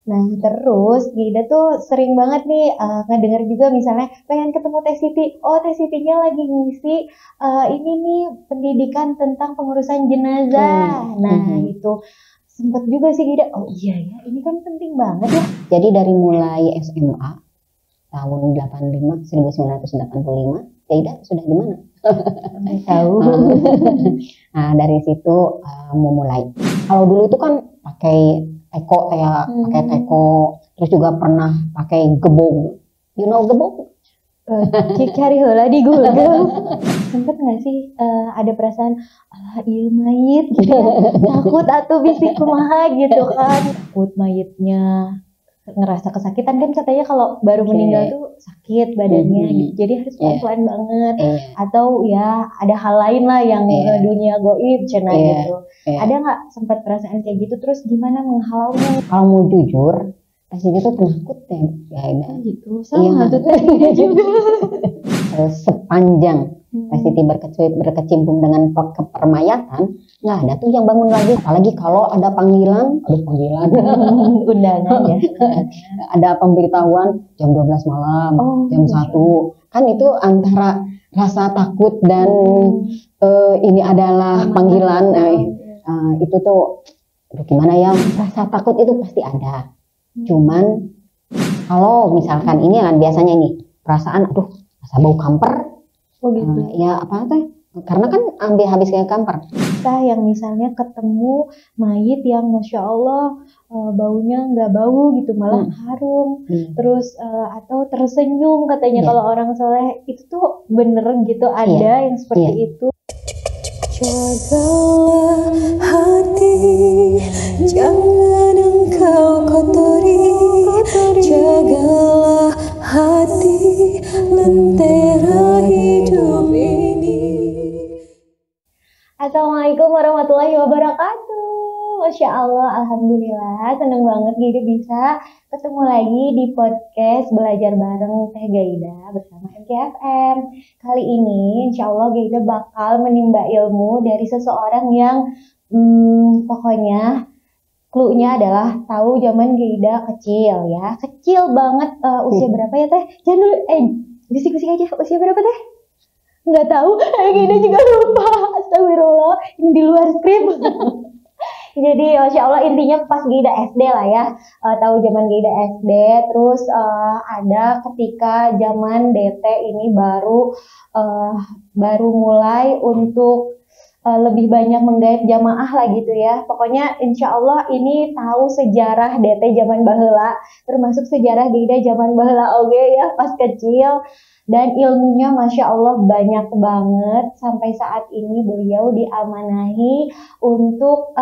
Nah, terus Gida tuh sering banget nih ngedenger juga misalnya pengen ketemu Teh Siti. Oh, Teh Sitinya lagi ngisi ini nih pendidikan tentang pengurusan jenazah. Nah, itu sempet juga sih Gida. Oh iya ya, ini kan penting banget ya. Jadi dari mulai SMA tahun 1985, Gida sudah di mana? Nggak tahu. Nah, dari situ memulai. Kalau dulu itu kan pakai teko ya, pakai teko, terus juga pernah pakai gebog. You know gebog? Cari heula di Google. Sempet nggak sih ada perasaan iya mayit gitu ya, takut atau bisi kumaha gitu kan, takut mayitnya ngerasa kesakitan kan katanya kalau baru meninggal tuh sakit badannya gitu, jadi harus pelan-pelan banget, atau ya ada hal lain lah yang dunia goib cina gitu. Ada nggak sempat perasaan kayak gitu, terus gimana menghalaunya? Kalau mau jujur, pas itu tuh penakut ya gitu, sama tuh juga. Sepanjang Teh Siti berkecimpung dengan permayatan, nggak ada tuh yang bangun lagi. Apalagi kalau ada panggilan, undangan ya. Ada pemberitahuan jam 12 malam, jam 1. Kan itu antara rasa takut dan ini adalah panggilan. Itu tuh gimana ya, rasa takut itu pasti ada. Cuman kalau misalkan ini kan biasanya nih perasaan aduh rasa bau kamper. Oh gitu. Ya apa tuh? Karena kan ambil habis kayak kamper. Kita yang misalnya ketemu mayit yang masya Allah baunya nggak bau gitu, malah harum. Terus atau tersenyum katanya kalau orang soleh itu tuh bener gitu, ada yang seperti itu. Jagalah hati, jangan engkau kotori. Jagalah hati, lentera hidup ini. Assalamualaikum warahmatullahi wabarakatuh. Masya Allah, alhamdulillah, seneng banget Gida bisa ketemu lagi di podcast Belajar Bareng Teh Gaida bersama MKFM. Kali ini insya Allah Gaida bakal menimba ilmu dari seseorang yang pokoknya clue-nya adalah tahu zaman Gaida kecil ya. Kecil banget, usia berapa ya Teh? Jangan dulu, bisik-bisik aja, usia berapa Teh? Nggak tahu, Gaida juga lupa. Astagfirullah, ini di luar skrip. Jadi Masya Allah intinya pas Gaida SD lah ya, tahu zaman Gaida SD, terus ada ketika zaman DT ini baru mulai untuk lebih banyak menggait jamaah lah gitu ya. Pokoknya insya Allah ini tahu sejarah DT zaman baheula, termasuk sejarah Gaida zaman baheula oge ya pas kecil. Dan ilmunya Masya Allah banyak banget. Sampai saat ini beliau diamanahi untuk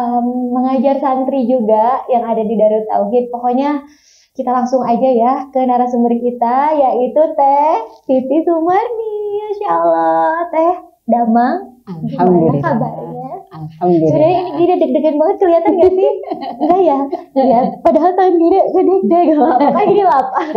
mengajar santri juga yang ada di Darut Tauhid. Pokoknya kita langsung aja ya ke narasumber kita, yaitu Teh Siti Sumarni. Masya Allah, Teh Damang. Gimana kabarnya? Alhamdulillah. Sebenarnya ini Gida deg-degan banget, kelihatan gak sih? Enggak ya? Ya, padahal tahun Gida deg-deg. Apakah ini lapar?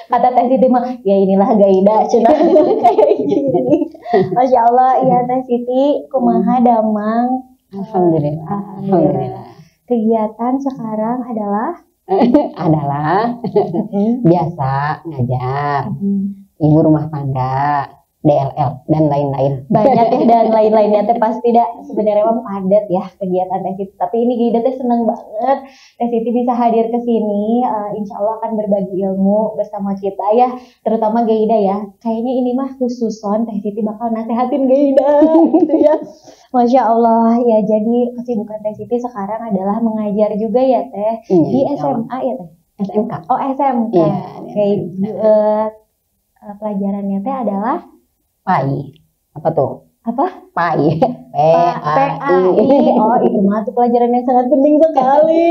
Kata Teh Siti mah, ya inilah Gaida. Cina kayak gini. Masya Allah, ya Teh Siti, kumaha Damang. Alhamdulillah. Alhamdulillah. Kegiatan sekarang adalah biasa ngajar, ibu rumah tangga, DLL dan lain-lain. Banyak ya dan lain-lainnya teh pasti dah sebenarnya mah padat ya kegiatan Teh Siti. Tapi ini Gaida teh seneng banget Teh Siti bisa hadir ke sini. Insya Allah akan berbagi ilmu bersama kita ya, terutama Gaida ya. Kayaknya ini mah khususon Teh Siti bakal nasehatin Gaida gitu ya. Masya Allah ya, jadi kesibukan Teh Siti sekarang adalah mengajar juga ya Teh di SMA ya Teh. SMK. Oh SMK. Oke. Pelajarannya Teh adalah PAI. Apa tuh? Apa? PAI. PAI. Oh, itu mah tuh pelajaran yang sangat penting sekali.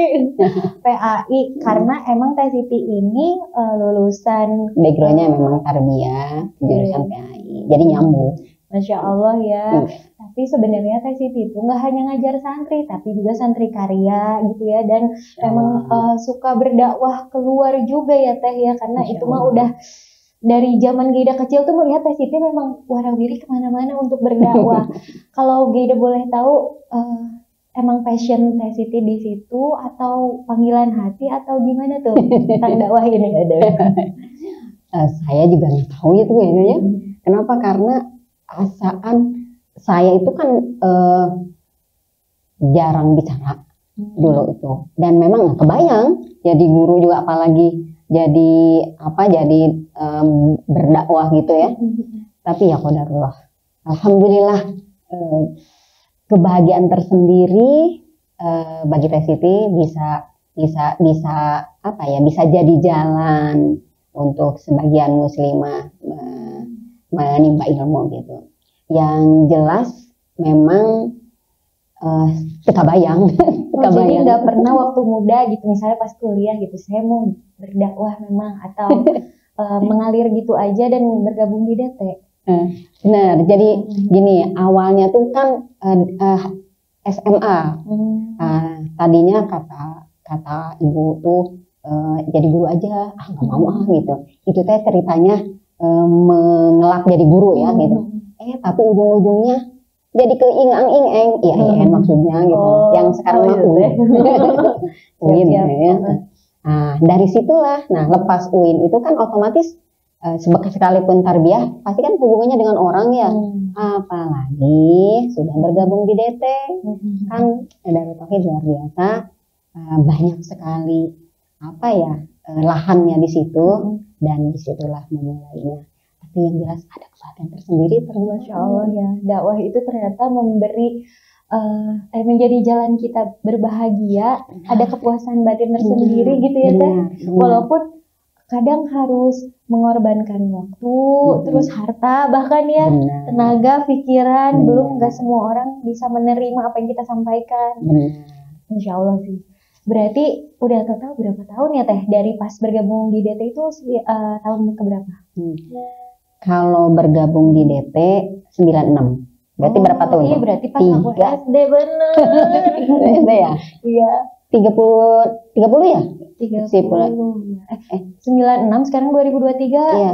PAI karena emang Teh Siti ini lulusan backgroundnya memang tarbiyah, jurusan PAI. Jadi nyambung. Masya Allah ya. Tapi sebenarnya Teh Siti itu nggak hanya ngajar santri, tapi juga santri karya gitu ya. Dan emang suka berdakwah keluar juga ya Teh ya, karena itu mah udah dari zaman Gaida kecil tuh melihat Teh Siti memang warawiri kemana-mana untuk berdakwah. Kalau Gaida boleh tahu, emang passion Teh Siti di situ atau panggilan hati atau gimana tuh tentang dakwah ini? Saya juga nggak tahu itu ya. Kenapa? Karena asaan saya itu kan jarang bicara dulu itu, dan memang nggak kebayang jadi guru juga, apalagi jadi berdakwah gitu ya. Tapi ya qadarullah, alhamdulillah, kebahagiaan tersendiri bagi Teh Siti bisa jadi jalan untuk sebagian muslimah menimba ilmu gitu. Yang jelas memang kebayang. Jadi nggak pernah waktu muda gitu, misalnya pas kuliah gitu, saya mau berdakwah memang, atau mengalir gitu aja dan bergabung di DT. Benar, jadi gini, awalnya tuh kan SMA. Tadinya kata ibu tuh jadi guru aja, nggak mau gitu. Itu teh ceritanya mengelak jadi guru ya gitu. Tapi ujung-ujungnya jadi ke ingang-ingeng, IAIN maksudnya gitu. Yang sekarang mah UIN ya. Nah, dari situlah, lepas UIN itu kan otomatis sekalipun tarbiyah pasti kan hubungannya dengan orang ya. Apalagi sudah bergabung di DT, kan Darut Tauhid luar biasa, banyak sekali lahannya di situ, dan disitulah memulainya. Tapi yang jelas ada kebahagiaan tersendiri. Masya Allah ya, dakwah itu ternyata memberi menjadi jalan kita berbahagia, ada kepuasan batin tersendiri gitu ya Teh. Walaupun kadang harus mengorbankan waktu, terus harta, bahkan ya tenaga, pikiran, belum nggak semua orang bisa menerima apa yang kita sampaikan. Masya Allah sih. Berarti udah total berapa tahun ya Teh dari pas bergabung di DT itu tahun keberapa? Kalau bergabung di DT 96. Berarti berapa tahun? Iya, berarti pas aku SD bener. SD ya? Iya. 30 ya? 30. 96 sekarang 2023. Iya.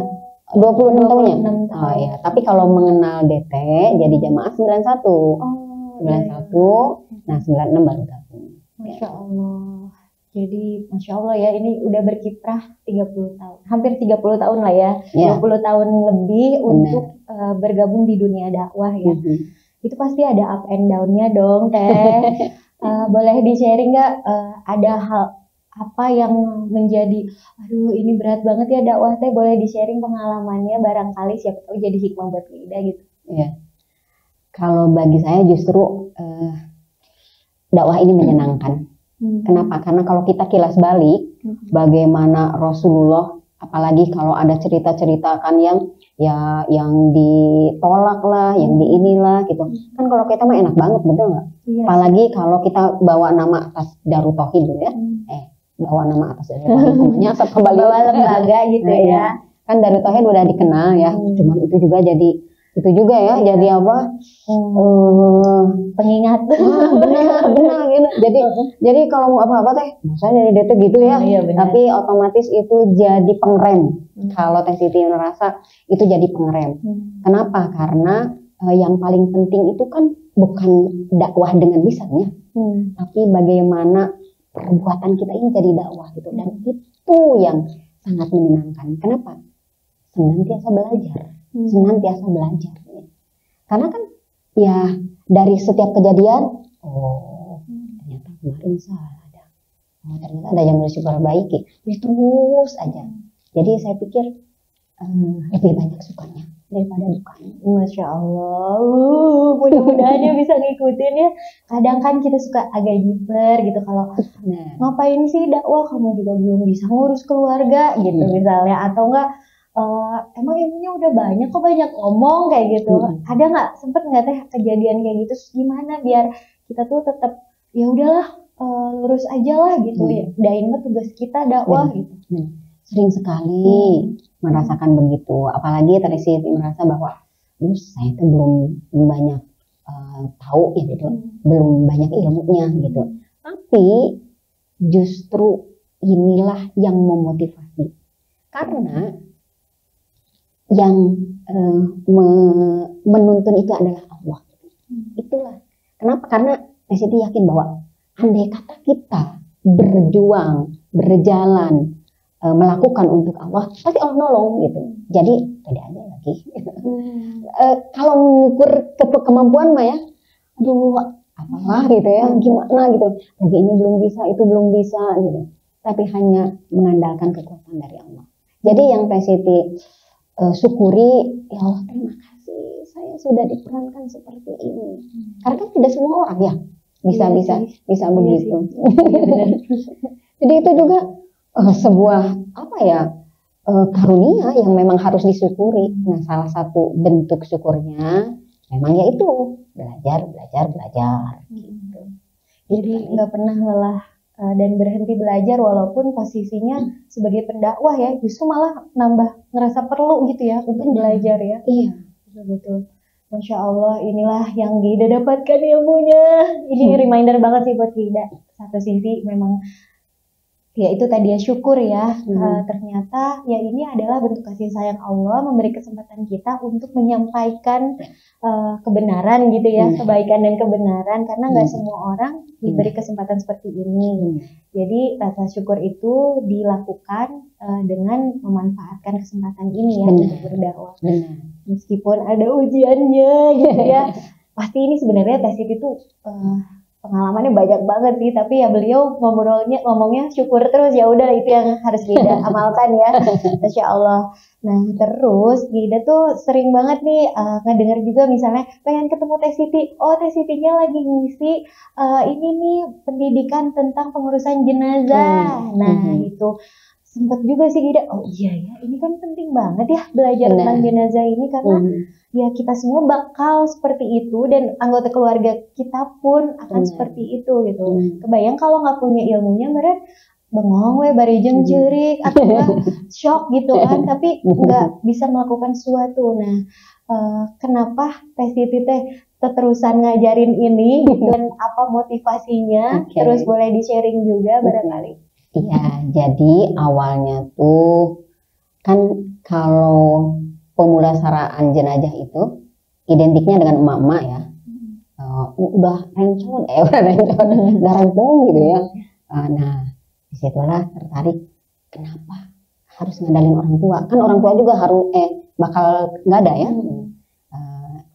26 tahunnya. Oh iya, tapi kalau mengenal DT jadi jamaah 91. 91. Nah, 96 baru gabung. Masya Allah. Jadi Masya Allah ya, ini udah berkiprah 30 tahun. Hampir 30 tahun lah ya. 20 tahun lebih untuk bergabung di dunia dakwah ya. Itu pasti ada up and down-nya dong, Teh. Boleh di-sharing nggak ada hal apa yang menjadi, aduh ini berat banget ya dakwah Teh, boleh di-sharing pengalamannya, barangkali siapa tahu jadi hikmah buat kita gitu. Iya. Kalau bagi saya justru dakwah ini menyenangkan. Kenapa? Karena kalau kita kilas balik bagaimana Rasulullah, apalagi kalau ada cerita-cerita kan yang ditolak lah, yang diinilah gitu. Kan kalau kita mah enak banget, betul nggak? Iya. Apalagi kalau kita bawa nama atas Darut Tauhid ya. Bawa nama atas Darut Tauhid namanya kembali bawa lembaga gitu ya. Kan Darut Tauhid udah dikenal ya. Cuman itu juga jadi jadi apa? Pengingat. Benar gitu. Jadi kalau mau apa-apa Teh, masa dari DT gitu ya. Tapi otomatis itu jadi pengerem. Kalau Teh Siti merasa itu jadi pengerem. Kenapa? Karena yang paling penting itu kan bukan dakwah dengan lisannya, tapi bagaimana perbuatan kita ini jadi dakwah gitu. Dan itu yang sangat menyenangkan. Kenapa? Senantiasa belajar. Karena kan ya dari setiap kejadian, ternyata kemarin salah ada, ternyata ada yang harus diperbaiki, terus aja. Jadi saya pikir lebih banyak sukanya daripada dukanya. Masya Allah, mudah-mudahan ya bisa ngikutin ya. Kadang kan kita suka agak jiper gitu kalau ngapain sih dakwah, kamu juga belum bisa ngurus keluarga gitu misalnya, atau enggak emang ilmunya udah banyak kok, banyak omong kayak gitu. Ada nggak, sempet nggak Teh kejadian kayak gitu? Gimana biar kita tuh tetap ya udahlah lurus aja lah gitu ya. Dain mah tugas kita dakwah gitu. Sering sekali merasakan begitu. Apalagi tadi sih merasa bahwa saya itu belum banyak tahu ya gitu, belum banyak ilmunya gitu. Tapi justru inilah yang memotivasi, karena yang menuntun itu adalah Allah. Itulah kenapa, karena Siti yakin bahwa andai kata kita berjuang, berjalan, melakukan untuk Allah, pasti Allah nolong gitu. Jadi pede aja lagi. Kalau mengukur kemampuan mah ya, aduh apalah gitu ya, gimana gitu. Lagi ini belum bisa, itu belum bisa gitu. Tapi hanya mengandalkan kekuatan dari Allah. Jadi yang Teh Siti syukuri, ya Allah terima kasih, saya sudah diperankan seperti ini. Karena kan tidak semua orang ya bisa begitu. Jadi itu juga sebuah apa ya, karunia yang memang harus disyukuri. Nah, salah satu bentuk syukurnya memang yaitu belajar gitu. Jadi nggak pernah lelah dan berhenti belajar walaupun posisinya sebagai pendakwah ya, justru malah nambah ngerasa perlu gitu ya untuk belajar ya. Iya, betul. Masya Allah, inilah yang Gida dapatkan ilmunya. Ini reminder banget sih buat Gida. Satu sisi memang ya itu tadi ya, syukur ya. Ternyata ya ini adalah bentuk kasih sayang Allah memberi kesempatan kita untuk menyampaikan kebenaran gitu ya, kebaikan dan kebenaran, karena nggak semua orang diberi kesempatan seperti ini. Jadi rasa syukur itu dilakukan dengan memanfaatkan kesempatan ini ya untuk berdakwah. Meskipun ada ujiannya gitu ya. Pasti ini sebenarnya Teh Siti itu pengalamannya banyak banget sih, tapi ya beliau ngomongnya syukur terus, ya udah itu yang harus Gida amalkan ya. Masya Allah. Nah terus Gida tuh sering banget nih ngedengar juga misalnya pengen ketemu Teh Siti, oh Teh Sitinya lagi ngisi ini nih pendidikan tentang pengurusan jenazah. Nah itu sempat juga sih Gida, oh iya ya ini kan penting banget ya belajar tentang jenazah ini, karena ya kita semua bakal seperti itu dan anggota keluarga kita pun akan seperti itu gitu. Kebayang kalau nggak punya ilmunya mereka bengong we barijeng cerik atau shock gitu kan, tapi nggak bisa melakukan sesuatu. Nah kenapa Teh Siti teh terusan ngajarin ini dan apa motivasinya? Terus boleh di-sharing juga barangkali. Iya, jadi awalnya tuh kan kalau pemulasaraan jenazah itu identiknya dengan emak-emak ya, udah rencon, udah rampung gitu ya. Nah, disitulah tertarik, kenapa harus ngandalin orang tua? Kan orang tua juga harus bakal nggak ada ya.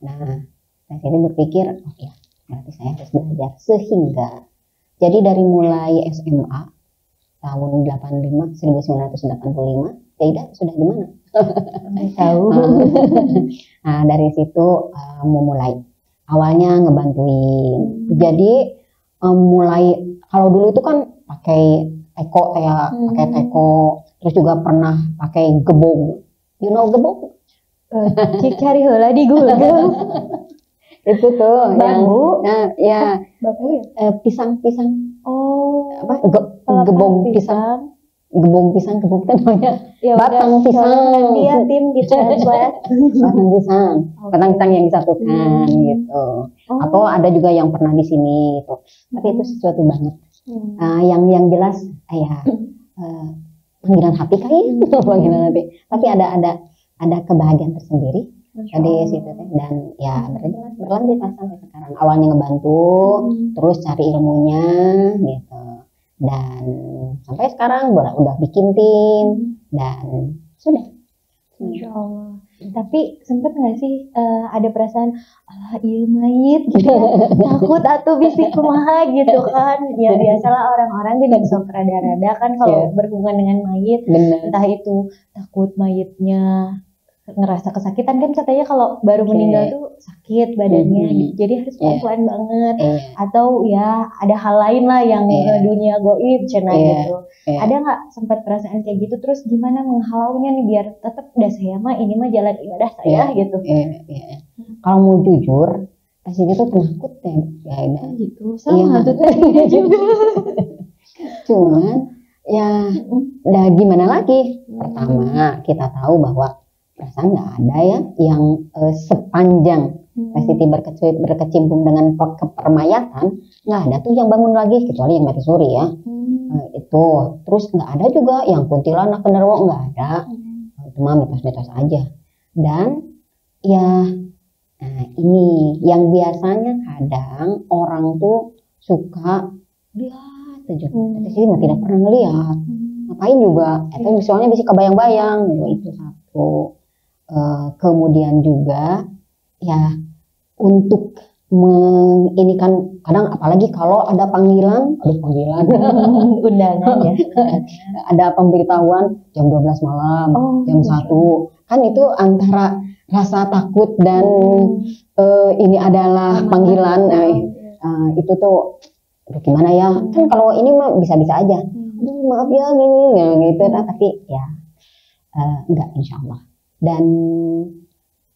Nah, saya sini berpikir, oh ya, berarti saya harus belajar. Sehingga, jadi dari mulai SMA tahun 1985, Gida sudah di mana? Tahu. Nah dari situ memulai. Awalnya ngebantuin. Jadi mulai kalau dulu itu kan pakai teko ya, pakai teko. Terus juga pernah pakai gebong. You know gebong? Cari heula di Google. Itu tuh bambu. Ya. Bambu ya? Pisang. Oh. Apa? Gebong pisang. Gebong pisang namanya ya, batang pisang. Nanti ya tim gitu batang pisang, batang pisang yang disatukan gitu. Atau ada juga yang pernah di sini gitu. Tapi itu sesuatu banget. Yang jelas panggilan hati panggilan hati. Tapi ada kebahagiaan tersendiri di situ dan ya berlanjut sampai sekarang. Awalnya ngebantu, terus cari ilmunya gitu. Dan sampai sekarang udah bikin tim dan sudah. Masya Allah. Tapi sempet nggak sih ada perasaan Allah iya mayit gitu ya? Takut atau bisik kumaha gitu kan? Ya biasalah orang-orang jadi sok rada-rada kan kalau berhubungan dengan mayit. Entah itu takut mayitnya ngerasa kesakitan, kan katanya kalau baru meninggal tuh sakit badannya gitu. Jadi harus pelan-pelan banget. Atau ya ada hal lain lah yang dunia goib gitu. Ada nggak sempat perasaan kayak gitu? Terus gimana menghalaunya nih biar tetap udah saya mah ini mah jalan ibadah saya gitu. Kalau mau jujur, pasti itu penakut ya gitu. Sama tuh juga. Cuman ya gimana lagi? Pertama kita tahu bahwa perasaan nggak ada ya yang sepanjang Teh Siti berkecimpung dengan permayatan, nggak ada tuh yang bangun lagi kecuali yang mati suri ya. Itu terus nggak ada juga yang kuntilanak genderuwo, nggak ada. Itu mah mitos-mitos aja. Dan ya ini yang biasanya kadang orang tuh suka lihat aja. Tapi sih mah tidak pernah ngelihat. Ngapain juga? Itu soalnya bisa kebayang-bayang gitu. Itu satu. Kemudian juga ya untuk ini kan kadang apalagi kalau ada panggilan undangan ya. Ada pemberitahuan jam 12 malam, jam 1. Kan itu antara rasa takut dan ini adalah panggilan. Itu tuh aduh, gimana ya? Kan kalau ini mah bisa-bisa aja. Aduh, maaf ya gini ya gitu tapi ya enggak, insya Allah. Dan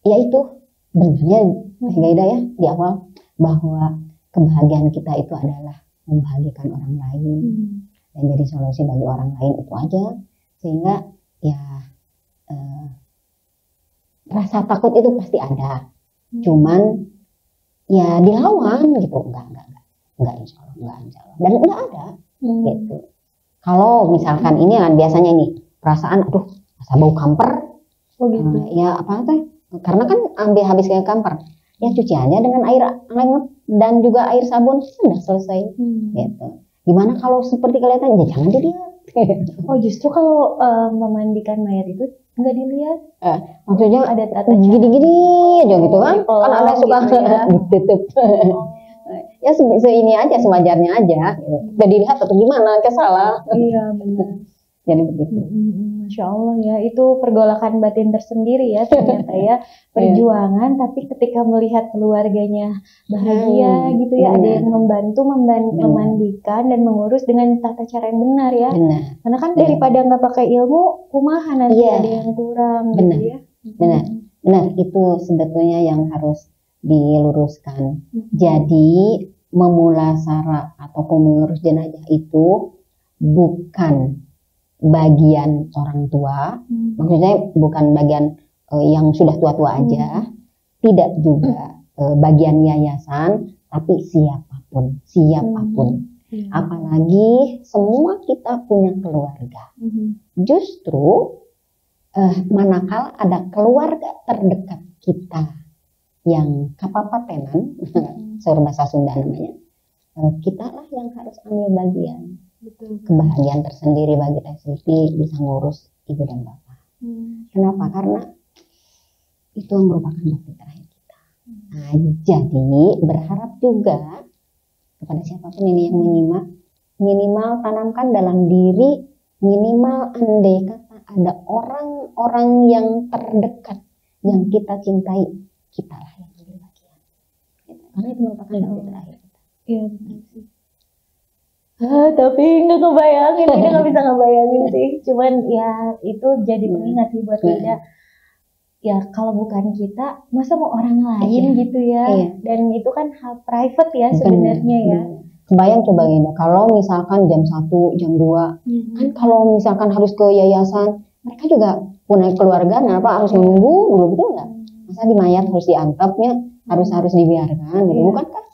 ya itu benernya Gaida ya di awal bahwa kebahagiaan kita itu adalah membahagiakan orang lain dan jadi solusi bagi orang lain, itu aja. Sehingga ya rasa takut itu pasti ada, cuman ya dilawan gitu. Enggak insya Allah dan enggak ada gitu. Kalau misalkan ini kan biasanya ini perasaan aduh rasa bau kamper ya apa tuh, karena kan ambil habis kayak kamper ya cuci aja dengan air hangat dan juga air sabun, sudah selesai gitu. Gimana kalau seperti kelihatan ya jangan dilihat. Justru kalau memandikan mayat itu nggak dilihat, maksudnya ada tata gini-gini aja gitu kan, kan ada suka ditutup. Ya ini aja sewajarnya aja, jadi dilihat atau gimana, kesalah. Iya benar. Jadi begitu. Masya Allah ya, itu pergolakan batin tersendiri ya ternyata ya, perjuangan tapi ketika melihat keluarganya bahagia gitu ya, ada yang membantu memandikan dan mengurus dengan tata cara yang benar ya. Karena kan daripada nggak pakai ilmu, kumaha nanti ada yang kurang gitu ya. Benar, itu sebetulnya yang harus diluruskan. Jadi memulasara ataupun mengurus jenazah itu bukan bagian orang tua, maksudnya bukan bagian yang sudah tua-tua aja, tidak juga bagian yayasan, tapi siapapun. Apalagi semua kita punya keluarga. Justru manakala ada keluarga terdekat kita yang kapapatenan, seorang bahasa Sunda namanya, kita lah yang harus ambil bagian. Kebahagiaan tersendiri bagi Teh Siti bisa ngurus ibu dan bapak. Kenapa? Karena itu yang merupakan bakti terakhir kita. Jadi berharap juga kepada siapapun ini yang menyimak, minimal tanamkan dalam diri, minimal andai kata ada orang-orang yang terdekat yang kita cintai, kita lah yang ambil bagian. Karena itu merupakan bakti terakhir kita. Iya betul sih. Tapi nggak kebayangin, kita nggak bisa ngebayangin sih. Cuman ya itu jadi pengingat sih buat kita. Ya kalau bukan kita, masa mau orang lain gitu ya. Dan itu kan hal private ya sebenarnya ya. Kebayang coba Gina, kalau misalkan jam 1, jam 2, kan kalau misalkan harus ke yayasan, mereka juga punya keluarga, kenapa harus menunggu dulu, betul nggak? Masa di mayat harus diangkatnya, harus dibiarkan gitu. Bukankah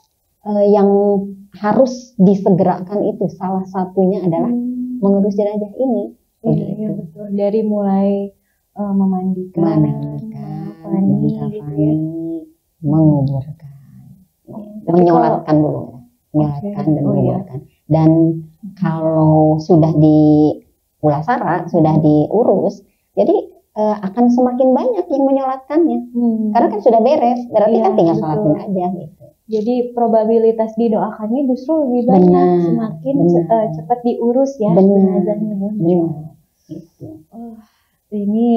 yang harus disegerakan itu salah satunya adalah mengurus jenazah ini. Iya betul. Dari mulai memandikan, menguburkan, menyolatkan dulu, menyolatkan dan menguburkan. Dan kalau sudah di pulasara, sudah diurus, jadi akan semakin banyak yang menyolatkannya. Karena kan sudah beres, berarti kan tinggal sholatin aja gitu. Jadi probabilitas didoakannya justru lebih banyak, semakin cepat diurus ya jenazahnya. Ini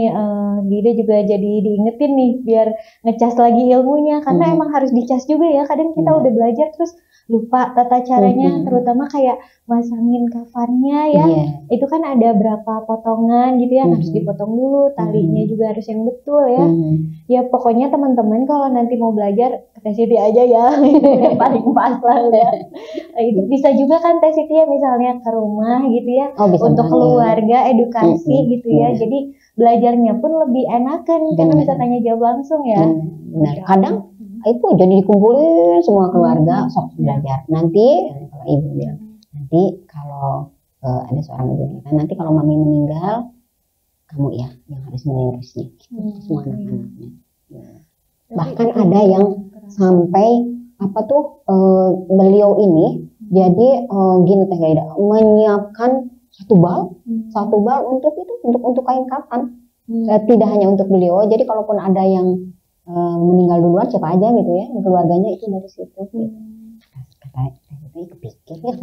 Gida juga jadi diingetin nih biar ngecas lagi ilmunya, karena emang harus dicas juga ya. Kadang kita udah belajar terus lupa tata caranya, terutama kayak masangin kafannya ya. Itu kan ada berapa potongan gitu ya, harus dipotong dulu, talinya juga harus yang betul ya. Ya pokoknya teman-teman kalau nanti mau belajar ke Teh Siti aja ya, itu udah paling pas lah ya. Itu bisa juga kan Teh Siti ya, misalnya ke rumah gitu ya, untuk keluarga, edukasi gitu ya. Jadi belajarnya pun lebih enakan karena bisa tanya jawab langsung ya. Kadang itu jadi dikumpulin semua keluarga sok belajar. Nanti kalau ibu bilang, nanti kalau ada seorang ibu nanti kalau mami meninggal, kamu ya yang harus mengurusnya semua anak-anaknya. Bahkan ada yang sampai beliau ini Jadi gini Teh Gaida, menyiapkan satu bal untuk itu untuk kain kafan. Tidak hanya untuk beliau. Jadi kalaupun ada yang meninggal duluan siapa aja gitu ya, keluarganya itu dari situ. Kata Teh kepikir ya.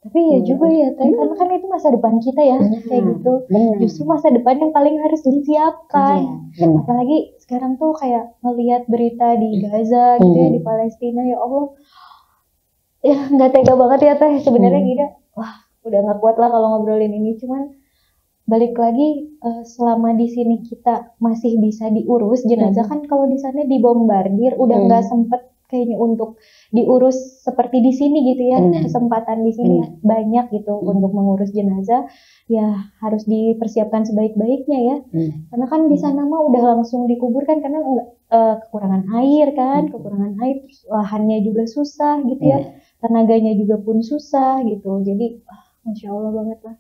Tapi ya juga ya Teh, karena kan itu masa depan kita ya, kayak gitu. Justru masa depan yang paling harus disiapkan. Apalagi sekarang tuh kayak ngelihat berita di Gaza gitu ya, di Palestina, ya Allah. Ya nggak tega banget ya Teh sebenarnya Gida. Wah, udah nggak kuat lah kalau ngobrolin ini. Cuman balik lagi selama di sini kita masih bisa diurus jenazah kan, kalau di sana dibombardir udah nggak sempet kayaknya untuk diurus seperti di sini gitu ya. Kesempatan di sini banyak gitu untuk mengurus jenazah, ya harus dipersiapkan sebaik-baiknya ya. Karena kan di sana mah udah langsung dikuburkan karena kekurangan air kan, terus lahannya juga susah gitu ya, tenaganya juga pun susah gitu. Jadi Masya Allah banget lah.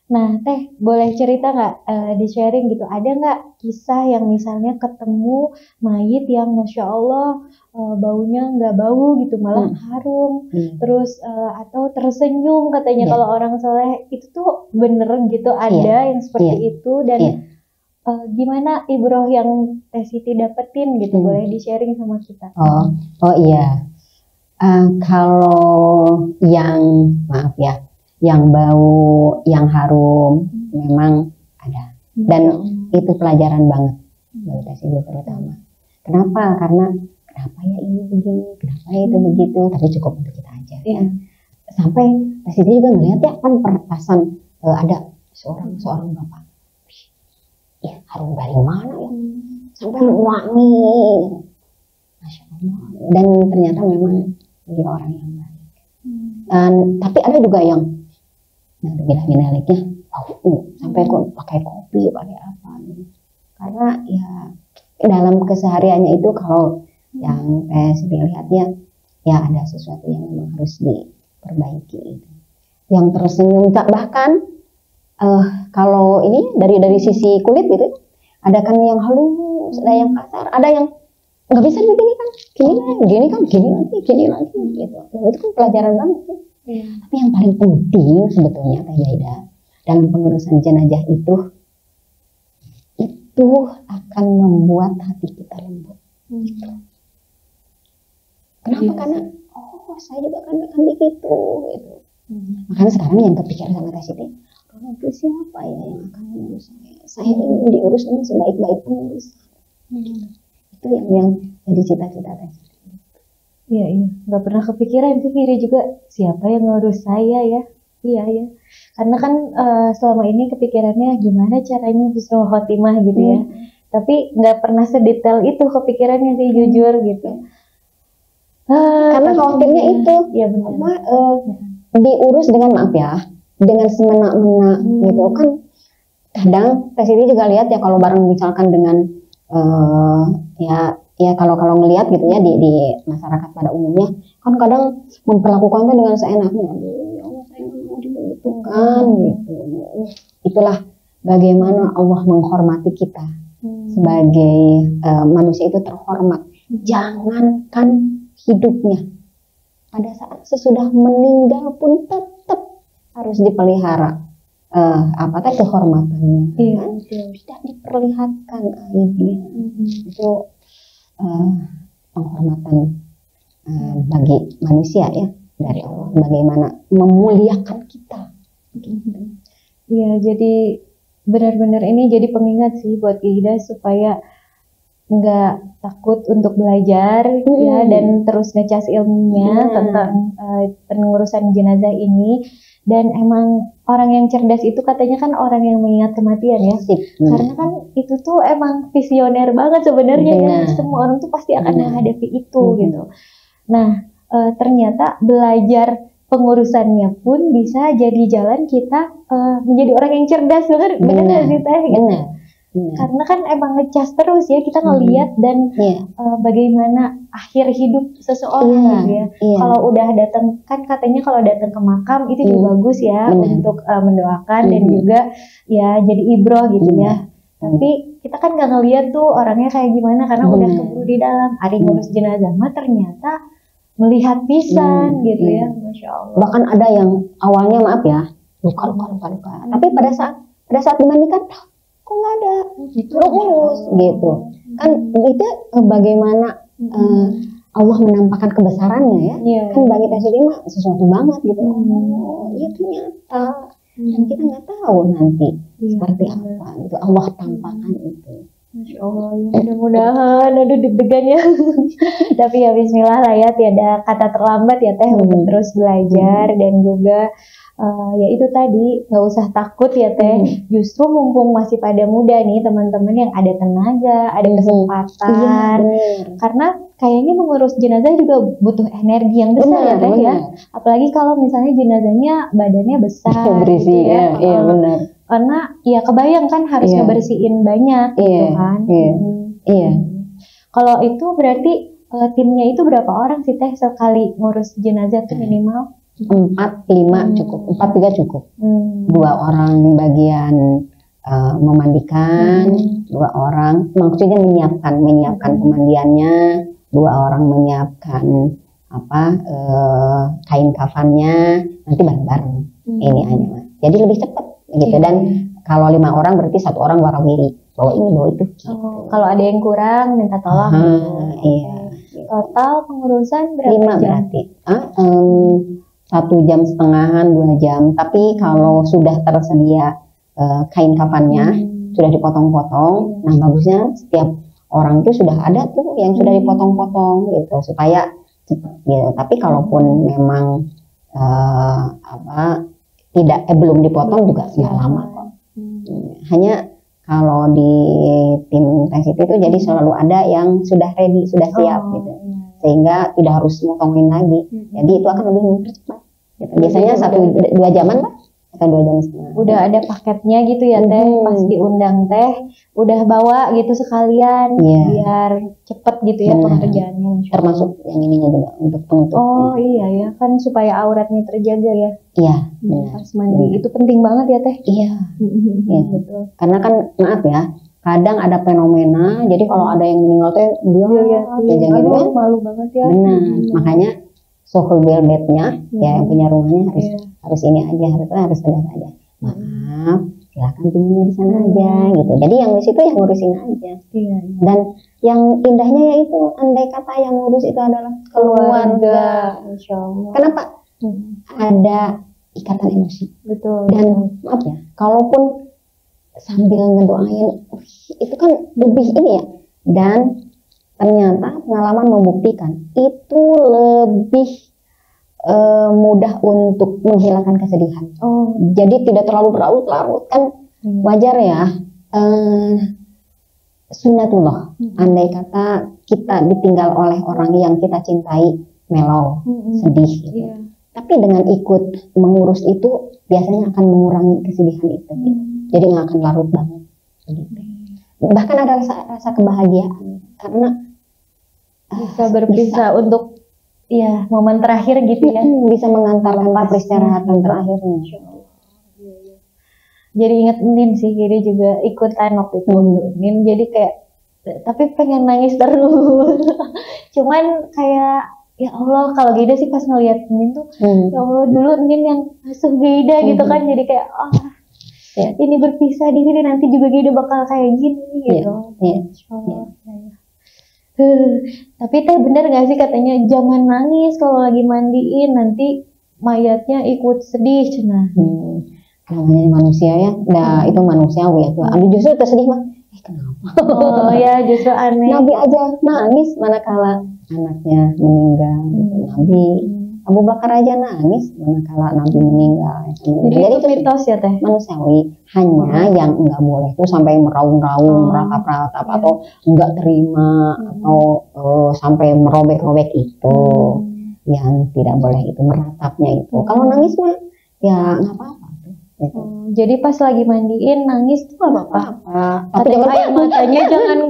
Nah Teh, boleh cerita nggak, di-sharing gitu, ada nggak kisah yang misalnya ketemu mayit yang Masya Allah baunya nggak bau gitu, malah harum, terus atau tersenyum katanya kalau orang soleh itu tuh bener gitu, ada yang seperti itu, dan gimana ibroh yang Teh Siti dapetin gitu, boleh di-sharing sama kita. Oh iya, kalau yang maaf ya, yang bau, yang harum memang ada, dan itu pelajaran banget bagi Teh Siti terutama. Kenapa? Karena kenapa ya ini begini, kenapa ya itu begitu, tapi cukup untuk kita aja. Sampai Teh Siti juga ngelihat ya kan peretasan, ada seorang bapak, ya harum dari mana ya, sampai wangi, Masya Allah. Dan ternyata memang dia orang yang baik. Dan tapi ada juga yang bilang-bilangnya sampai pakai kopi, pakai apa gitu. Karena ya dalam kesehariannya itu kalau yang saya lihatnya ya ada sesuatu yang memang harus diperbaiki gitu. Yang tersenyum bahkan kalau ini dari sisi kulit gitu, ada kan yang halus, ada yang kasar, ada yang nggak bisa begini kan, gini lagi gitu. Nah, itu kan pelajaran banget ya. Tapi yang paling penting sebetulnya Teh Gaida dalam pengurusan jenazah itu akan membuat hati kita lembut. Kenapa? Karena saya juga kan begitu gitu. Makanya sekarang yang kepikiran sama Teh Siti, itu siapa ya yang akan mengurus saya? Saya ingin diurus dengan sebaik-baik pengurus. Itu yang jadi cita-cita Teh Siti. Iya, nggak pernah kepikiran sih Kiri juga, siapa yang ngurus saya ya. Iya. Karena kan selama ini kepikirannya gimana caranya husnul khotimah gitu ya. Tapi nggak pernah sedetail itu kepikirannya sih, jujur gitu. Karena khawatirnya itu, diurus dengan maaf ya, dengan semena-mena gitu kan. Kadang Teh Siti juga lihat ya kalau bareng misalkan dengan ya kalau ngelihat gitu ya di masyarakat pada umumnya kan kadang memperlakukannya dengan seenaknya. Ya Allah, saya nggak mau dibegitukan gitu. Itulah bagaimana Allah menghormati kita sebagai manusia itu terhormat. Jangankan hidupnya, pada saat sesudah meninggal pun tetap harus dipelihara kehormatannya. Kan? Tidak diperlihatkan aibnya. Itu penghormatan bagi manusia ya dari Allah, bagaimana memuliakan kita. Iya, jadi benar-benar ini jadi pengingat sih buat Ida supaya nggak takut untuk belajar ya, dan terus ngecas ilmunya tentang pengurusan jenazah ini. Dan emang orang yang cerdas itu katanya kan orang yang mengingat kematian ya. Karena kan itu tuh emang visioner banget sebenarnya ya. Semua orang tuh pasti akan menghadapi itu gitu. Nah, ternyata belajar pengurusannya pun bisa jadi jalan kita menjadi orang yang cerdas, benar nggak sih Teh? Karena kan emang ngecas terus ya, kita ngelihat dan bagaimana akhir hidup seseorang gitu ya. Kalau udah datang, kan katanya kalau datang ke makam itu juga bagus ya untuk mendoakan dan juga ya jadi ibroh gitu ya. Tapi kita kan nggak ngelihat tuh orangnya kayak gimana karena udah keburu di dalam. Hari ngurus jenazah mah ternyata melihat pisan gitu ya, Masya Allah. Bahkan ada yang awalnya maaf ya luka, tapi pada saat dimandikan kok nggak ada, lurus gitu kan. Itu bagaimana Allah menampakkan kebesarannya ya. Kan bagi Presiden mah sesuatu banget gitu. Ya ternyata dan kita nggak tahu nanti seperti apa gitu Allah tampakkan itu. Masya Allah, ya mudah-mudahan, aduh deg-degan ya. Tapi ya Bismillah lah ya, tiada kata terlambat ya Teh untuk terus belajar dan juga ya itu tadi nggak usah takut ya Teh. Justru mumpung masih pada muda nih teman-teman yang ada tenaga, ada kesempatan. Karena kayaknya mengurus jenazah juga butuh energi yang besar ya Teh ya. Apalagi kalau misalnya jenazahnya badannya besar, berisi gitu ya. Iya benar. Karena ya kebayang kan harus ngebersihin banyak gitu kan. Kalau itu berarti timnya itu berapa orang sih Teh sekali ngurus jenazah tuh minimal? 4-5 cukup, 4-3 cukup. 2 orang bagian memandikan, 2 orang maksudnya menyiapkan pemandiannya, 2 orang menyiapkan kain kafannya, nanti bareng-bareng ini aja. Jadi lebih cepat gitu. Dan kalau 5 orang berarti 1 orang warawiri, bawa ini bawa itu gitu. Kalau ada yang kurang minta tolong iya. Total pengurusan berapa 5 jam? berarti 1,5 jam 2 jam. Tapi kalau sudah tersedia kain kafannya sudah dipotong-potong, nah bagusnya setiap orang itu sudah ada tuh yang sudah dipotong-potong gitu supaya cepat gitu. Tapi kalaupun memang belum dipotong juga nggak lama kok. Hanya kalau di tim tes itu jadi selalu ada yang sudah ready, sudah siap gitu, sehingga tidak harus motongin lagi. Jadi itu akan lebih mempercepat. Gitu. Biasanya 1-2 jaman lah, atau 2 jam setengah. Udah ada paketnya gitu ya Teh, pas diundang Teh, udah bawa gitu sekalian biar cepet gitu ya pengerjaannya. Termasuk yang ininya juga untuk penutup. Oh iya ya, kan supaya auratnya terjaga ya. Iya. Pas mandi itu penting banget ya Teh. Iya. Betul. Karena kan maaf ya, kadang ada fenomena, jadi kalau ada yang meninggal teh dia malu banget ya. Benar. Makanya sohul bednya ya yang punya rumahnya harus ini aja, harus benar aja. Maaf, silakan tinggalnya di sana aja gitu. Jadi yang di situ yang ngurusin aja. Dan yang indahnya yaitu andai kata yang ngurus itu adalah keluarga. Kenapa? Ada ikatan emosi. Betul. Dan maaf ya, kalaupun sambil ngedoain itu kan lebih ini ya. Dan ternyata pengalaman membuktikan itu lebih mudah untuk menghilangkan kesedihan. Jadi tidak terlalu berlarut-larut kan. Wajar ya. Sunnatullah. Andai kata kita ditinggal oleh orang yang kita cintai, melau, sedih gitu. Tapi dengan ikut mengurus itu biasanya akan mengurangi kesedihan itu. Jadi nggak akan larut banget. Bahkan ada rasa kebahagiaan karena bisa berpisah untuk momen terakhir gitu ya. Bisa mengantarkan peristirahatan terakhirnya. Jadi inget Nin sih, jadi juga ikutan waktu itu Nin, jadi kayak tapi pengen nangis terus. Cuman kayak ya Allah, kalau Gida sih pas ngeliat Nin tuh ya Allah, dulu Nin yang asuh Gida gitu kan, jadi kayak ini berpisah di sini, nanti juga Gida bakal kayak gini gitu. Tapi Teh bener gak sih katanya jangan nangis kalau lagi mandiin, nanti mayatnya ikut sedih cenah. Namanya manusia ya, itu manusiawi ya tuh. Justru tersedih mah, kenapa? Oh ya, justru aneh. Nabi aja nangis manakala anaknya meninggal. Nabi Abu Bakar aja nangis manakala Nabi meninggal. Jadi itu mitos ya Teh? Manusiawi. Hanya yang nggak boleh tuh sampai meraung-raung, meratap-ratap atau nggak terima atau sampai merobek-robek itu. Yang tidak boleh itu meratapnya itu. Kalau nangis mah ya nggak apa-apa. Jadi pas lagi mandiin nangis tuh gak apa-apa. Tapi air matanya jangan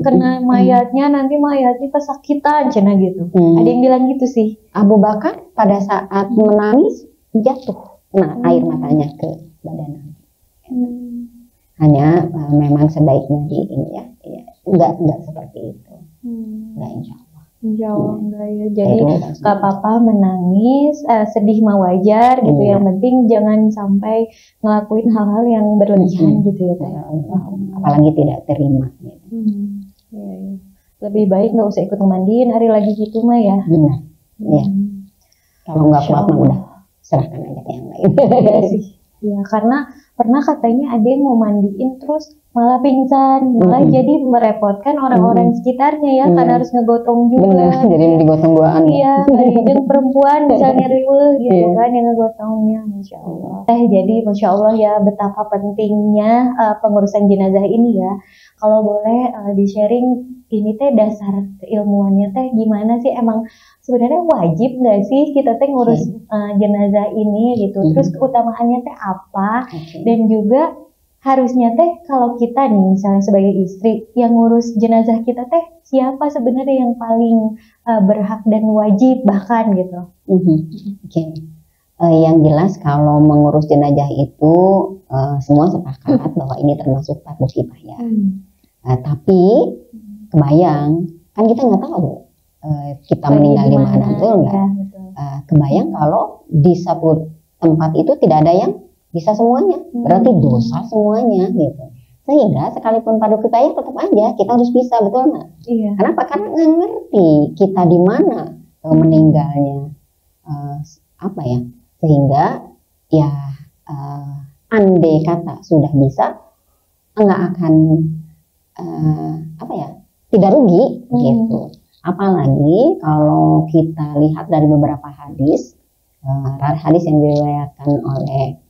kena mayatnya, nanti mayatnya kesakitan cenah gitu. Ada yang bilang gitu sih. Abu Bakar pada saat menangis jatuh air matanya ke badan Nabi. Hanya memang sebaiknya di ini ya, enggak seperti itu. Enggak, insya Allah. Insya Allah enggak ya. Jadi nggak apa-apa menangis, sedih mah wajar gitu. Yang penting jangan sampai ngelakuin hal-hal yang berlebihan gitu ya Teh. Apalagi tidak terima. Gitu. Ya. Lebih baik nggak usah ikut ngemandiin hari lagi gitu mah ya. Benar. Ya. Kalau nggak kuat mah udah serahkan aja ke yang lain. Iya sih. Ya karena pernah katanya ada yang mau mandiin terus malah pingsan, malah jadi merepotkan orang-orang sekitarnya ya, karena harus ngegotong juga. Bener, jadi digotong duaan. Iya, yang perempuan misalnya riweuh gitu kan yang ngegotongnya, Masya Allah. Jadi Masya Allah ya betapa pentingnya pengurusan jenazah ini ya. Kalau boleh di-sharing ini teh dasar keilmuannya teh gimana sih, emang sebenarnya wajib nggak sih kita teh ngurus jenazah ini gitu, terus keutamaannya teh apa, dan juga harusnya teh kalau kita nih misalnya sebagai istri yang ngurus jenazah kita teh siapa sebenarnya yang paling berhak dan wajib bahkan gitu. Yang jelas kalau mengurus jenazah itu semua sepakat bahwa ini termasuk fardu kifayah. Tapi kebayang kan kita nggak tahu kita meninggal di mana, betul nggak? Kebayang kalau di satu tempat itu tidak ada yang bisa semuanya, berarti dosa semuanya gitu. Sehingga sekalipun fardu kifayah tetap aja kita harus bisa, betul nggak? Iya. Kenapa? Karena nggak ngerti kita di mana meninggalnya, apa ya? Sehingga ya andai kata sudah bisa, nggak akan apa ya? Tidak rugi gitu. Apalagi kalau kita lihat dari beberapa hadis yang diriwayatkan oleh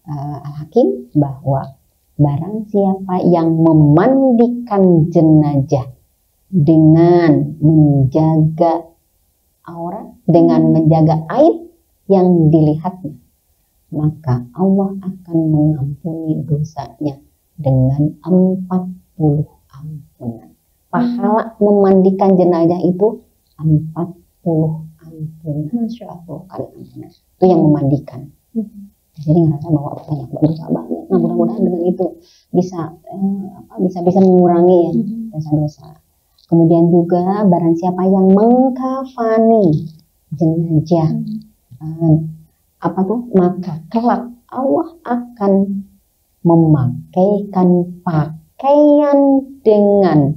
Al-Hakim bahwa barang siapa yang memandikan jenazah dengan menjaga aurat, dengan menjaga aib yang dilihatnya, maka Allah akan mengampuni dosanya dengan 40 ampunan. Pahala memandikan jenazah itu 40 ampunan. Masya Allah. Kali ampunan. Itu yang memandikan. Jadi ngerasa bahwa banyak dosa banget. Nah mudah-mudahan dengan itu bisa mengurangi ya dosa-dosa. Kemudian juga barang siapa yang mengkafani jenazah, maka kelak Allah akan memakaikan pakaian dengan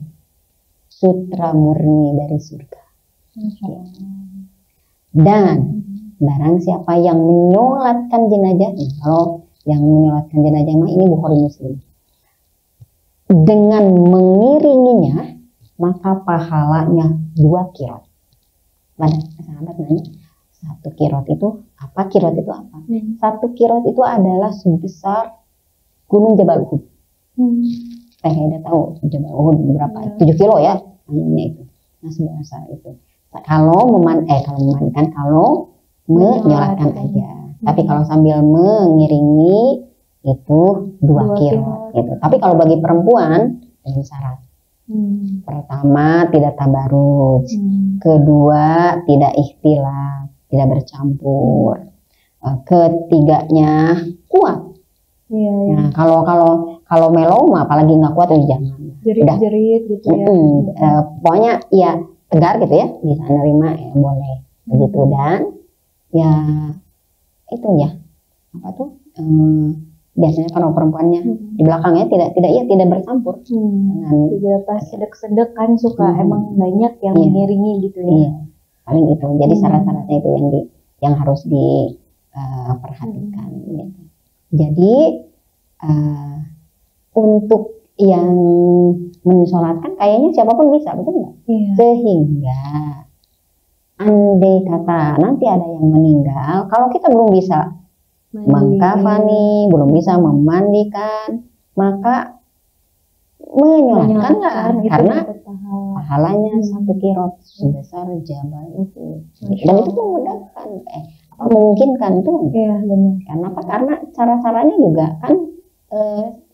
sutra murni dari surga. Dan barang siapa yang menyolatkan jenazah, kalau yang menyolatkan jenazah mah ini Bukhari Muslim, dengan mengiringinya maka pahalanya 2 kirot. Pada sahabat nanya, 1 kirot itu apa? Kirot itu apa? 1 kirot itu adalah sebesar gunung Jabal Uhud. Saya udah tahu Jabal Uhud berapa? 7 kilo ya, hanya itu. Nah sebesar itu. Kalau memandikan, kalau menyolatkan aja. Tapi kalau sambil mengiringi itu 2 kirot gitu. Tapi kalau bagi perempuan dengan syarat. Pertama tidak tabaruj, kedua tidak ikhtilaf, tidak bercampur, ketiganya kuat. Nah kalau melo mah apalagi nggak kuat itu jangan. Jerit-jerit gitu ya. Pokoknya ya tegar gitu ya, bisa nerima ya boleh begitu. Dan ya itu ya biasanya kalau perempuannya di belakangnya tidak bercampur dengan tidak pas sedek-sedek kan suka emang banyak yang mengiringi gitu ya. Iya, paling itu. Jadi syarat-syaratnya itu yang harus diperhatikan gitu. Jadi untuk yang mensolatkan kayaknya siapapun bisa, betul nggak? Sehingga andai kata nanti ada yang meninggal, kalau kita belum bisa mengkafani, belum bisa memandikan, maka menyolatkan karena pahalanya 1 kirot sebesar Jabal Uhud. Dan itu memudahkan, memungkinkan tuh. Iya benar. Kenapa? Karena cara-caranya juga kan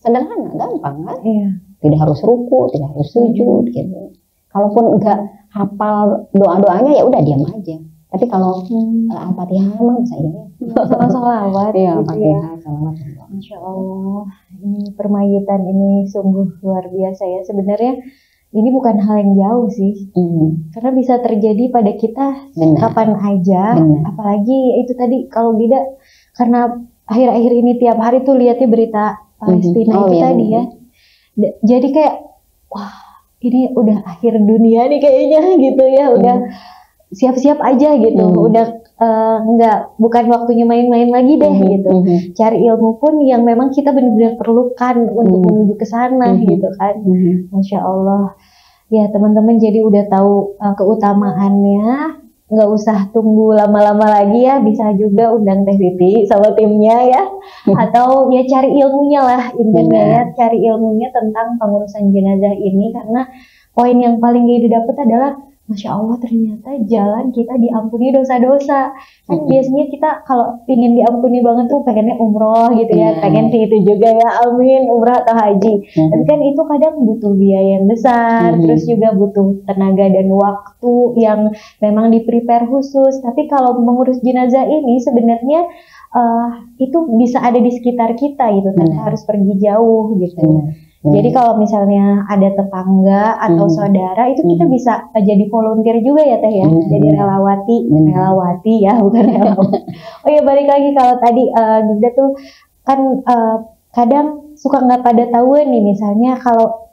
sederhana, gampang kan? Iya. Tidak harus ruku, tidak harus sujud gitu. Kalaupun enggak hafal doa-doanya ya udah diam aja. Tapi kalau Al-Fatihah emang bisa ya. Sama sholawat. Iya, gitu Al-Fatihah, ya. sholawat. Masya Allah, ini permayitan ini sungguh luar biasa ya. Sebenarnya ini bukan hal yang jauh sih. Karena bisa terjadi pada kita kapan aja. Apalagi itu tadi kalau tidak, karena akhir-akhir ini tiap hari tuh lihatnya berita Palestina itu tadi ya. Jadi kayak wah, ini udah akhir dunia nih kayaknya gitu ya. Udah siap-siap aja gitu. Udah bukan waktunya main-main lagi deh gitu. Cari ilmu pun yang memang kita benar-benar perlukan untuk menuju ke sana gitu kan. Masya Allah. Ya teman-teman jadi udah tahu keutamaannya. Nggak usah tunggu lama-lama lagi ya, bisa juga undang Teh Siti sama timnya ya. Atau ya cari ilmunya lah intinya ya, cari ilmunya tentang pengurusan jenazah ini. Karena poin yang paling Gaida dapat adalah Masya Allah ternyata jalan kita diampuni dosa-dosa. Kan biasanya kita kalau ingin diampuni banget tuh pengennya umroh gitu ya, pengen sih itu juga ya, amin, umroh atau haji. Tapi kan itu kadang butuh biaya yang besar, terus juga butuh tenaga dan waktu yang memang di-prepare khusus. Tapi kalau mengurus jenazah ini sebenarnya itu bisa ada di sekitar kita gitu, tanpa harus pergi jauh gitu. Jadi kalau misalnya ada tetangga atau saudara itu kita bisa jadi volunteer juga ya Teh ya, jadi relawati ya, bukan relawan. Oh ya balik lagi kalau tadi Ginda tuh kan kadang suka nggak pada tahu nih, misalnya kalau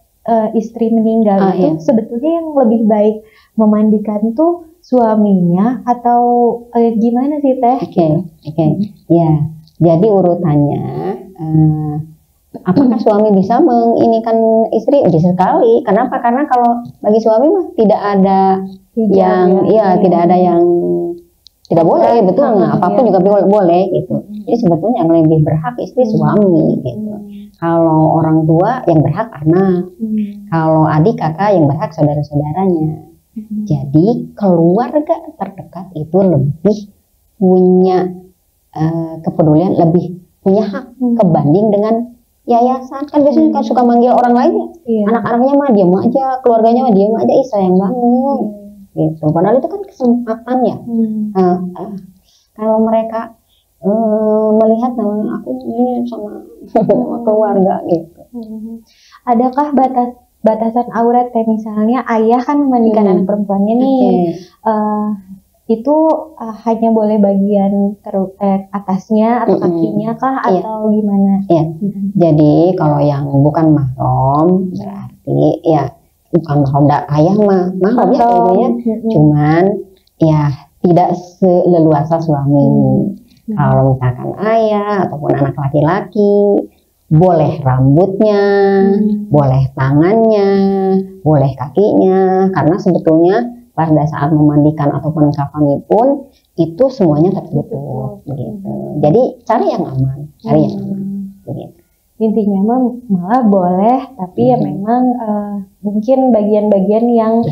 istri meninggal itu sebetulnya yang lebih baik memandikan tuh suaminya atau gimana sih Teh? Oke. Ya, jadi urutannya. Apakah suami bisa menginikan istri? Bisa sekali. Kenapa? Karena kalau bagi suami mah tidak ada tidak ada yang tidak boleh, betul nggak? Apapun juga boleh gitu. Jadi sebetulnya yang lebih berhak istri suami gitu. Kalau orang tua yang berhak anak. Kalau adik kakak yang berhak saudara-saudaranya. Jadi keluarga terdekat itu lebih punya kepedulian, lebih punya hak kebanding dengan yayasan. Kan biasanya kan suka manggil orang lain ya, anak-anaknya mah diam aja, keluarganya mah diam aja, sayang banget gitu. Padahal itu kan kesempatan ya. Kalau mereka melihat nama aku ini sama keluarga gitu. Adakah batasan aurat kayak misalnya ayah kan memandikan anak perempuannya nih, itu hanya boleh bagian atasnya atau kakinya kah atau gimana? Jadi kalau yang bukan mahram berarti ya bukan mahram, ayah mahram ya tentunya, cuman ya tidak seleluasa suami. Kalau misalkan ayah ataupun anak laki-laki boleh rambutnya, boleh tangannya, boleh kakinya, karena sebetulnya pada saat memandikan ataupun kafani pun itu semuanya tertutup begitu. Jadi cari yang aman, begitu. Intinya malah boleh, tapi ya memang mungkin bagian-bagian yang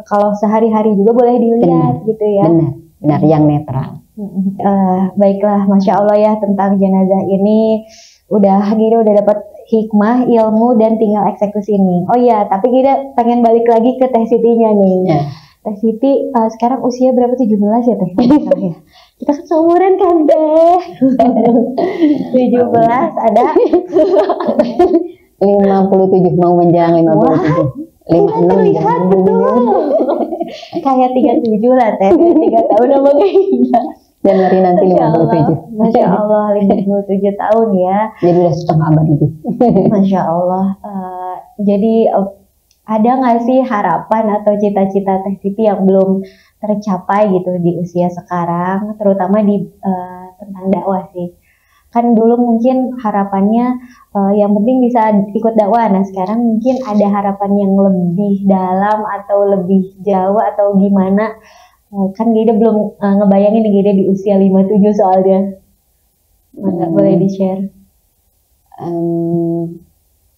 kalau sehari-hari juga boleh dilihat gitu ya. Benar yang netral. Baiklah, Masya Allah ya, tentang jenazah ini kita udah dapat hikmah, ilmu, dan tinggal eksekusi nih. Oh iya, tapi kita pengen balik lagi ke Teh Sitinya nih. Teh Siti sekarang usia berapa? 17 ya Teh? Ya. Kita kan seumuran kan Teh. 17 ada 57 mau menjelang 57. 56 terlihat betul. Kayak 37 lah Teh. 3 tahun sama kita. Januari nanti 57. Masya Allah 57 tahun ya. Jadi udah setengah abad lebih. Masya Allah. Jadi ada nggak sih harapan atau cita-cita Teh Siti yang belum tercapai gitu di usia sekarang, terutama di tentang dakwah sih? Kan dulu mungkin harapannya yang penting bisa ikut dakwah. Nah sekarang mungkin ada harapan yang lebih dalam atau lebih jauh atau gimana? Kan Gaida belum ngebayangin Gaida di usia 57 soalnya. Nggak boleh di-share.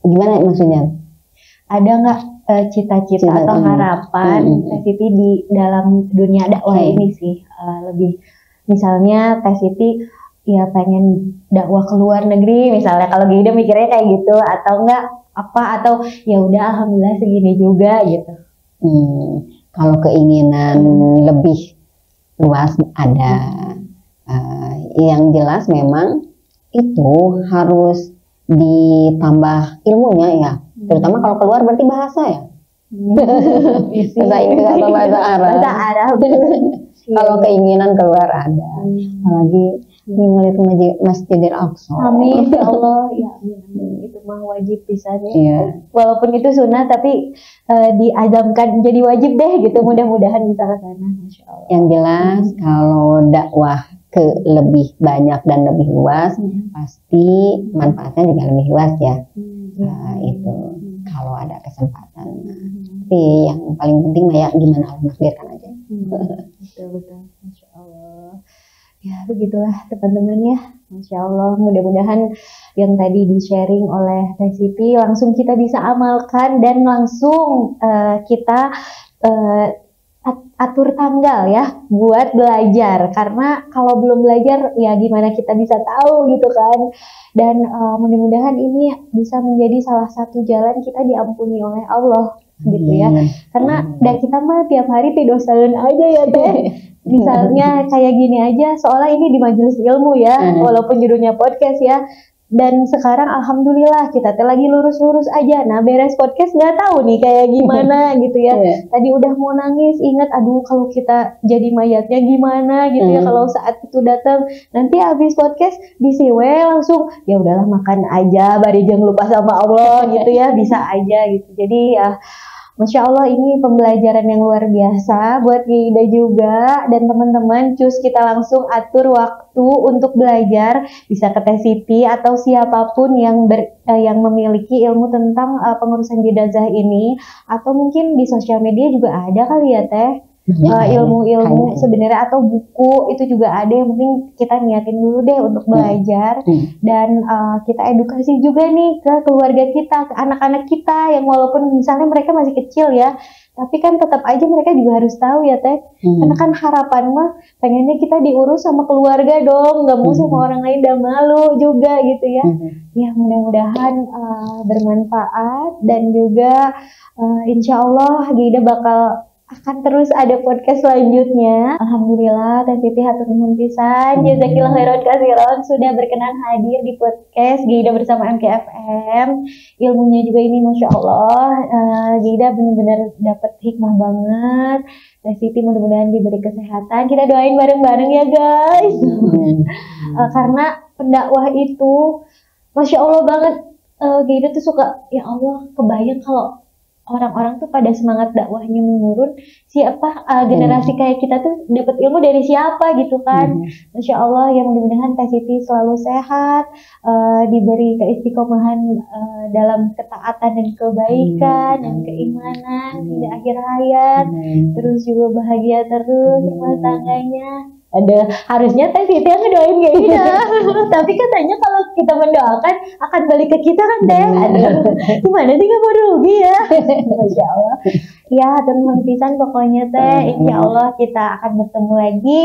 Gimana maksudnya? Ada nggak cita-cita atau harapan Teh Siti di dalam dunia dakwah ini sih? Lebih misalnya Teh Siti ya pengen dakwah ke luar negeri misalnya, kalau Gaida mikirnya kayak gitu, atau enggak apa, atau ya udah alhamdulillah segini juga gitu. Kalau keinginan lebih luas ada, yang jelas memang itu harus ditambah ilmunya ya, terutama kalau keluar berarti bahasa ya. Bahasa Inggris atau bahasa Arab. Bahasa Arab. Kalau keinginan keluar ada. Apalagi ini melihat Masjidil Aqsa. Amin ya Allah. Ya amin. Itu mah wajib pisan ya. Iya. Walaupun itu sunnah tapi diazamkan jadi wajib deh gitu. Mudah-mudahan bisa ke sana. Masya Allah. Yang jelas kalau dakwah ke lebih banyak dan lebih luas pasti manfaatnya juga lebih luas ya. Itu kalau ada kesempatan. Tapi yang paling penting ya gimana Allah menakdirkan aja. Betul. Masya Allah. Ya begitulah teman-teman ya. Masya Allah. Mudah-mudahan yang tadi di-sharing oleh Teh Siti langsung kita bisa amalkan dan langsung kita atur tanggal ya buat belajar, karena kalau belum belajar ya gimana kita bisa tahu gitu kan. Dan mudah-mudahan ini bisa menjadi salah satu jalan kita diampuni oleh Allah gitu ya. Karena kita mah tiap hari dosain aja ya Teh. Misalnya kayak gini aja, soalnya ini di majelis ilmu ya, walaupun judulnya podcast ya. Dan sekarang alhamdulillah kita teh lagi lurus-lurus aja. Nah beres podcast nggak tahu nih kayak gimana gitu ya. Tadi udah mau nangis, ingat aduh kalau kita jadi mayatnya gimana gitu ya. Kalau saat itu datang, nanti habis podcast bisiwe langsung ya udahlah makan aja, bari jangan lupa sama Allah gitu ya, bisa aja gitu. Jadi ya Masya Allah ini pembelajaran yang luar biasa buat Ida juga dan teman-teman. Cus kita langsung atur waktu untuk belajar, bisa ke Teh Siti atau siapapun yang memiliki ilmu tentang pengurusan jenazah ini, atau mungkin di sosial media juga ada kali ya Teh. Ilmu-ilmu sebenarnya atau buku itu juga ada. Yang penting kita niatin dulu deh untuk belajar dan kita edukasi juga nih ke keluarga kita, ke anak-anak kita yang walaupun misalnya mereka masih kecil ya, tapi kan tetap aja mereka juga harus tahu ya Teh. Karena kan harapan mah pengennya kita diurus sama keluarga dong, nggak mau sama orang lain, dan malu juga gitu ya. Ya mudah-mudahan bermanfaat dan juga insya Allah Gida bakal akan terus ada podcast selanjutnya. Alhamdulillah Teh Siti hatur nuhun pisan. Jazakillah khairan katsiran sudah berkenan hadir di podcast Gida bersama MKFM. Ilmunya juga ini Masya Allah. Gida benar-benar dapat hikmah banget. Teh Siti mudah-mudahan diberi kesehatan. Kita doain bareng-bareng ya guys. Karena pendakwah itu Masya Allah banget. Gida tuh suka, ya Allah kebayang kalau orang-orang tuh pada semangat dakwahnya menurun, siapa generasi kayak kita tuh dapat ilmu dari siapa gitu kan. Masya Allah ya, mudah-mudahan Teh Siti selalu sehat, diberi keistiqomahan dalam ketaatan dan kebaikan dan keimanan hingga akhir hayat, terus juga bahagia terus rumah tangganya. Ada harusnya Teh Siti yang ngedoain kayak gitu. Tapi katanya kalau kita mendoakan akan balik ke kita kan Teh. Aduh, gimana sih, gak mau rugi ya. Masya Allah. Ya, teman pisan pokoknya Teh. Insya Allah kita akan bertemu lagi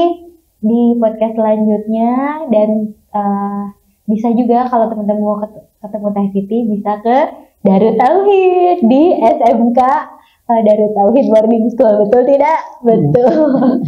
di podcast selanjutnya. Dan bisa juga kalau teman-teman mau ketemu Teh Siti bisa ke Darut Tauhid di SMK Darut Tauhid Boarding School, betul tidak? Betul.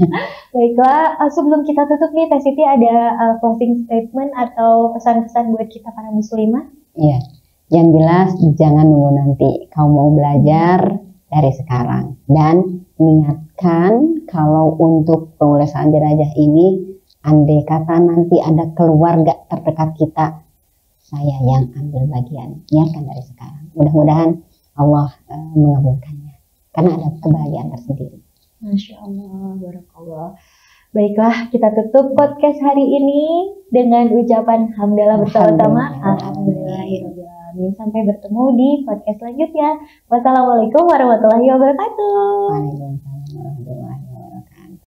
Baiklah, sebelum kita tutup nih Teh Siti ada closing statement atau pesan-pesan buat kita para muslimah? Iya, yang jelas jangan nunggu nanti. Kau mau belajar dari sekarang dan ingatkan kalau untuk pengurusan jenazah ini, andai kata nanti ada keluarga terdekat kita, saya yang ambil bagian. Niatkan dari sekarang. Mudah-mudahan Allah mengabulkannya. Karena ada kebahagiaan tersendiri. Masya Allah, barakallah. Baiklah, kita tutup podcast hari ini dengan ucapan hamdalah bersama-sama. Alhamdulillahirrahmanirrahim. Sampai bertemu di podcast selanjutnya. Wassalamualaikum warahmatullahi wabarakatuh. Waalaikumsalam.